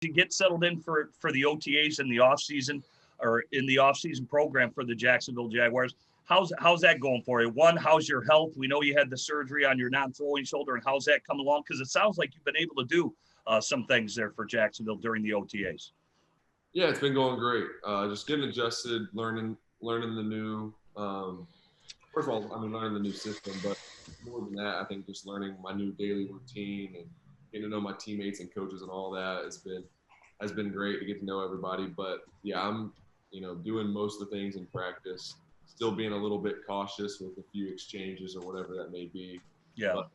you get settled in for the OTAs in the off season or in the off season program for the Jacksonville Jaguars, how's that going for you? One, how's your health? We know you had the surgery on your non-throwing shoulder, and how's that coming along? Because it sounds like you've been able to do some things there for Jacksonville during the OTAs. Yeah, it's been going great. Just getting adjusted, learning the new. First of all, learning the new system, but more than that, I think just learning my new daily routine and getting to know my teammates and coaches and all that has been great to get to know everybody. But yeah, I'm doing most of the things in practice, still being a little bit cautious with a few exchanges or whatever that may be. Yeah. But,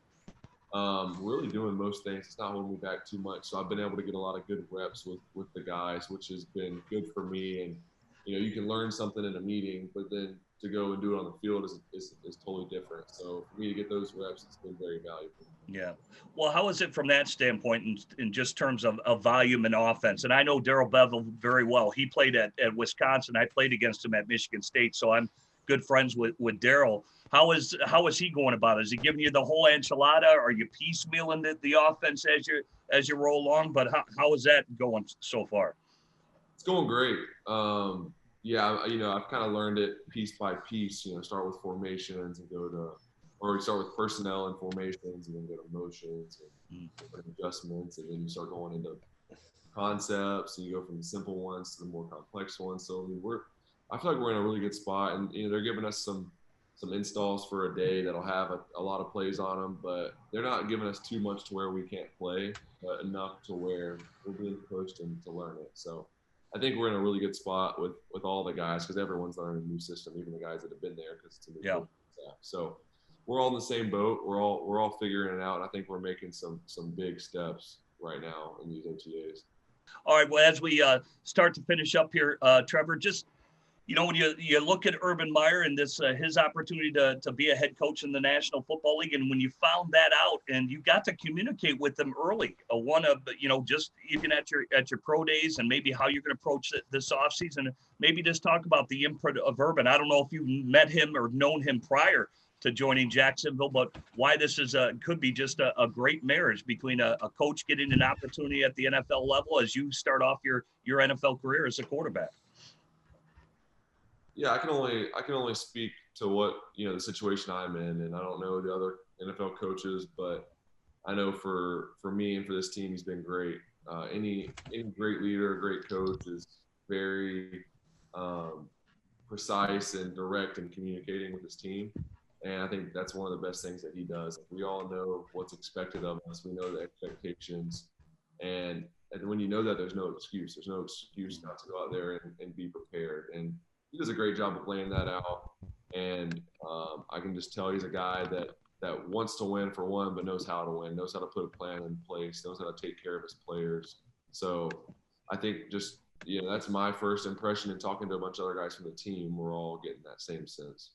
really doing most things. It's not holding me back too much. So I've been able to get a lot of good reps with the guys, which has been good for me. And, you can learn something in a meeting, but then to go and do it on the field is totally different. So for me to get those reps, it's been very valuable. Yeah. Well, how is it from that standpoint in just terms of volume and offense? And I know Darrell Bevel very well. He played at Wisconsin. I played against him at Michigan State. So I'm good friends with Darrell. How is he going about it? Is he giving you the whole enchilada? Are you piecemealing the offense as you roll along? But how is that going so far? It's going great. Yeah, I've kind of learned it piece by piece. Start with formations and or start with personnel and formations, and then go to motions and different adjustments, and then you start going into concepts, and you go from the simple ones to the more complex ones. So I feel like we're in a really good spot, and they're giving us some installs for a day that'll have a lot of plays on them, but they're not giving us too much to where we can't play, but enough to where we're being pushed and to learn it. So I think we're in a really good spot with all the guys, because everyone's learning a new system, even the guys that have been there, because it's a new staff. So we're all in the same boat. We're all figuring it out, and I think we're making some big steps right now in these OTAs. All right. Well, as we start to finish up here, Trevor, just when you look at Urban Meyer and this his opportunity to be a head coach in the National Football League, and when you found that out and you got to communicate with them early, just even at your pro days, and maybe how you're going to approach this offseason, maybe just talk about the imprint of Urban. I don't know if you met him or known him prior to joining Jacksonville, but why this could be just a great marriage between a coach getting an opportunity at the NFL level as you start off your NFL career as a quarterback. Yeah, I can only speak to what the situation I'm in, and I don't know the other NFL coaches, but I know for me and for this team, he's been great. Any great leader, great coach is very precise and direct in communicating with his team, and I think that's one of the best things that he does. We all know what's expected of us. We know the expectations, and when you know that, there's no excuse. There's no excuse not to go out there and be prepared. And he does a great job of laying that out, and I can just tell he's a guy that wants to win for one, but knows how to win, knows how to put a plan in place, knows how to take care of his players. So I think just that's my first impression, and talking to a bunch of other guys from the team, we're all getting that same sense.